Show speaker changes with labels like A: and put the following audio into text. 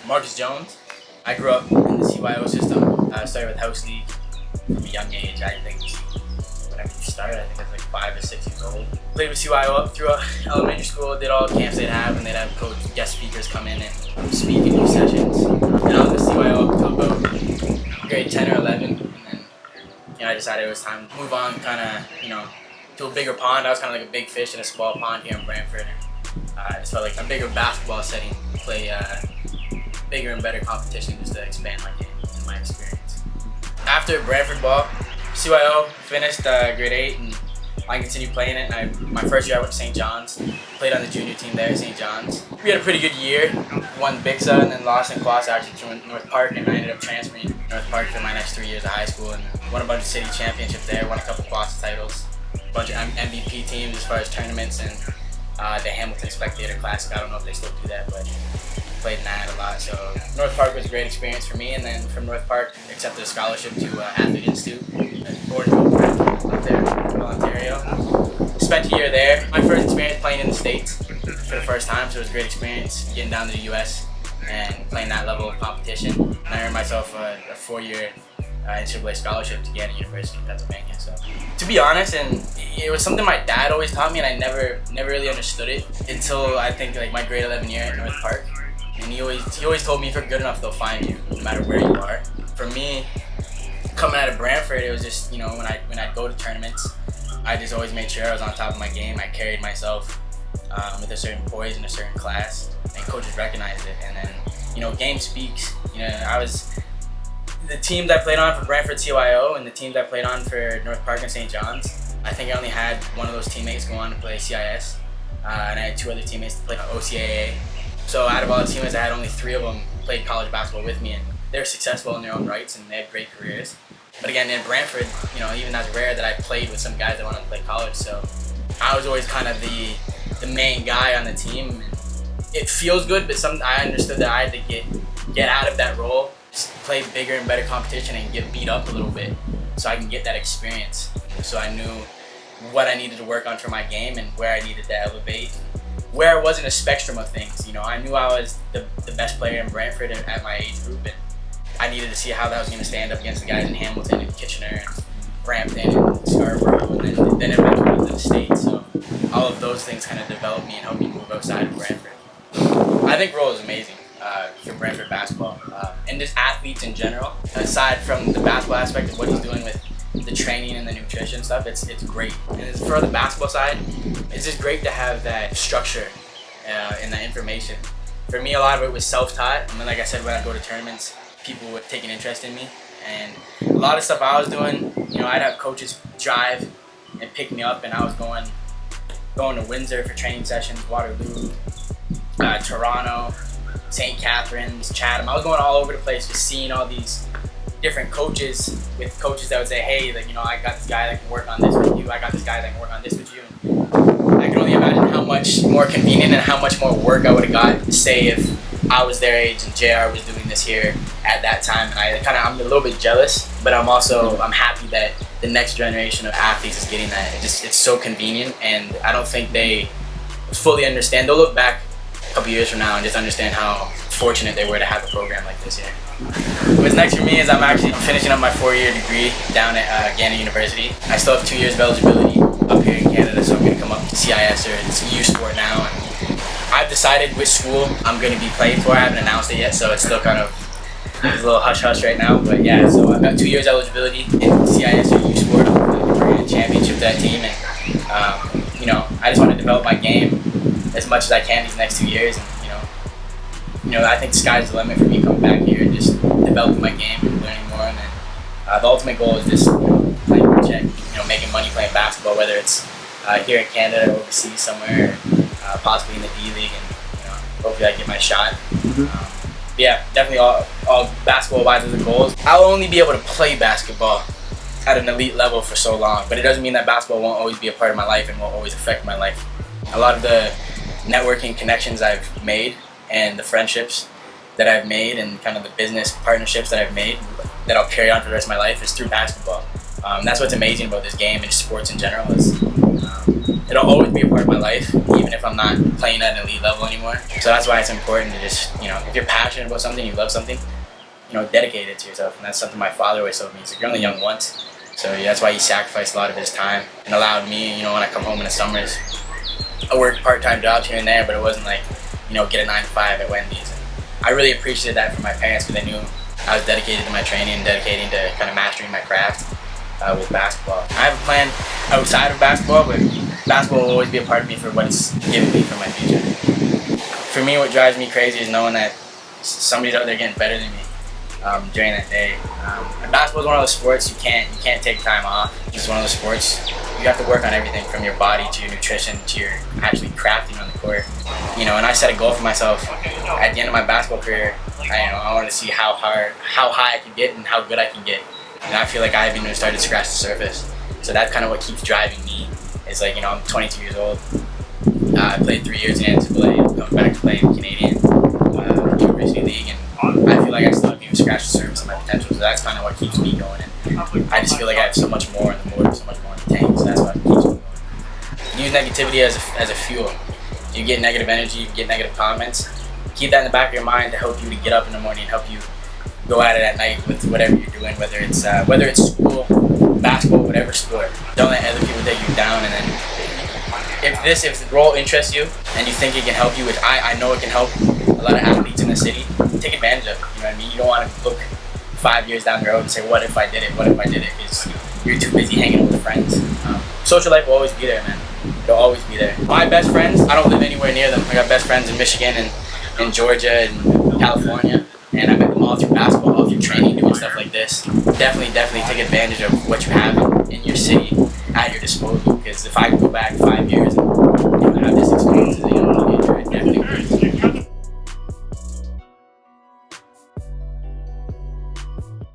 A: Marcus Jones. I grew up in the CYO system. I started with house league from a young age. I think whenever you start, I think I was like 5 or 6 years old. Played with CYO up through elementary school, did all the camps they'd have, and they'd have guest speakers come in and speak in these sessions. And I was with CYO up until about grade 10 or 11. And then, I decided it was time to move on, to a bigger pond. I was kind of like a big fish in a small pond here in Brantford. I just felt like a bigger basketball setting, play bigger and better competition just to expand my game and my experience. After Brantford ball, CYO finished grade 8 and I continued playing it. And my first year I went to St. John's, played on the junior team there at St. John's. We had a pretty good year, won Big Sun and then lost in class actually to North Park, and I ended up transferring to North Park for my next 3 years of high school and won a bunch of city championships there, won a couple class titles, a bunch of MVP teams as far as tournaments, and the Hamilton Spectator Classic. I don't know if they still do that, but played in that a lot. So North Park was a great experience for me, and then from North Park accepted a scholarship to Athlete Institute at Brantford up there in Ontario. Spent a year there. My first experience playing in the States for the first time, so it was a great experience getting down to the US and playing that level of competition. And I earned myself a 4-year NCAA scholarship to Gallarza University in Pennsylvania. So, to be honest, and it was something my dad always taught me, and I never really understood it until I think like my grade 11 year at North Park. And he always told me, if you're good enough, they'll find you, no matter where you are. For me, coming out of Brantford, it was just, when I'd go to tournaments, I just always made sure I was on top of my game. I carried myself with a certain poise in a certain class, and coaches recognized it. And then, game speaks. The teams I played on for Brantford CYO and the teams I played on for North Park and St. John's, I think I only had one of those teammates go on to play CIS, and I had 2 other teammates to play OCAA. So out of all the teammates, I had only 3 of them played college basketball with me, and they're successful in their own rights and they had great careers. But again, in Brantford, even that's rare that I played with some guys that wanted to play college. So I was always kind of the main guy on the team. And it feels good, but I understood that I had to get out of that role, just play bigger and better competition and get beat up a little bit so I can get that experience. So I knew what I needed to work on for my game and where I needed to elevate, where I was in a spectrum of things. I knew I was the best player in Brantford at my age group, and I needed to see how that was going to stand up against the guys in Hamilton and Kitchener and Brampton and Scarborough, and then eventually to the States. So all of those things kind of developed me and helped me move outside of Brantford. I think Roll is amazing for Brantford basketball and just athletes in general. Aside from the basketball aspect of what he's doing with the training and the nutrition stuff, it's great. And for the basketball side, it's just great to have that structure and that information. For me, a lot of it was self-taught. And then, like I said, when I go to tournaments, people would take an interest in me. And a lot of stuff I was doing, I'd have coaches drive and pick me up, and I was going to Windsor for training sessions, Waterloo, Toronto, St. Catharines, Chatham. I was going all over the place, just seeing all these different coaches with coaches that would say, hey, I got this guy that can work on this with you. I got this guy that can work on this with you. And I can only imagine how much more convenient and how much more work I would have got, say, if I was their age and JR was doing this here at that time. And I'm a little bit jealous, but I'm happy that the next generation of athletes is getting that. It's so convenient, and I don't think they fully understand. They'll look back a couple years from now and just understand how fortunate they were to have a program like this here. What's next for me is I'm finishing up my 4-year degree down at Gallarza University. I still have 2 years of eligibility up here in Canada, so I'm going to come up to CIS, or it's U Sport now. And I've decided which school I'm going to be playing for. I haven't announced it yet, so it's still it's a little hush-hush right now. But yeah, so I've got 2 years eligibility in CIS or U Sport. I'm bringing a championship to that team, and I just want to develop my game as much as I can these next 2 years. And I think the sky's the limit for me coming back here and just developing my game and learning more. And then the ultimate goal is just playing for a check, making money playing basketball, whether it's here in Canada or overseas somewhere, possibly in the D League, and hopefully I get my shot. Yeah, definitely all basketball-wise are the goals. I'll only be able to play basketball at an elite level for so long, but it doesn't mean that basketball won't always be a part of my life and won't always affect my life. A lot of the networking connections I've made and the friendships that I've made and kind of the business partnerships that I've made that I'll carry on for the rest of my life is through basketball. That's what's amazing about this game and sports in general is it'll always be a part of my life, even even if I'm not playing at an elite level anymore. So that's why it's important to just, if you're passionate about something, you love something, dedicate it to yourself. And that's something my father always told me. He's like, you're only young once. So yeah, that's why he sacrificed a lot of his time and allowed me, when I come home in the summers, I work part-time jobs here and there, but it wasn't like, get a 9 to 5 at Wendy's. And I really appreciated that from my parents because they knew I was dedicated to my training and dedicated to kind of mastering my craft with basketball. I have a plan outside of basketball, but basketball will always be a part of me for what it's given me for my future. For me, what drives me crazy is knowing that somebody's out there getting better than me during that day. And basketball is one of those sports you can't take time off. It's one of those sports you have to work on everything from your body to your nutrition to your actually crafting on the court. And I set a goal for myself at the end of my basketball career. I wanted to see how high I can get and how good I can get. And I feel like I haven't even started to scratch the surface. So that's kind of what keeps driving me. It's like, I'm 22 years old. I played 3 years in NCAA. I'm coming back to play in Canadian University League, and I feel like I still haven't even scratched the surface of my potential. So that's kind of what keeps me going. And I just feel like I have so much more in the motor, so much more in the tank. So that's what keeps me going. Use negativity as a fuel. You get negative energy, you get negative comments. Keep that in the back of your mind to help you to get up in the morning and help you go at it at night with whatever you're doing, whether it's school, basketball, whatever sport. Don't let other people take you down. And then if the role interests you and you think it can help you, which I know it can help a lot of athletes in the city, take advantage of it. You know what I mean? You don't want to look 5 years down the road and say, what if I did it? What if I did it? Because you're too busy hanging out with friends. Social life will always be there, man. It'll always be there. My best friends, I don't live anywhere near them. I got best friends in Michigan and in Georgia and California. And I met them all through basketball, all through training, doing stuff like this. Definitely take advantage of what you have in your city at your disposal. Because if I go back 5 years and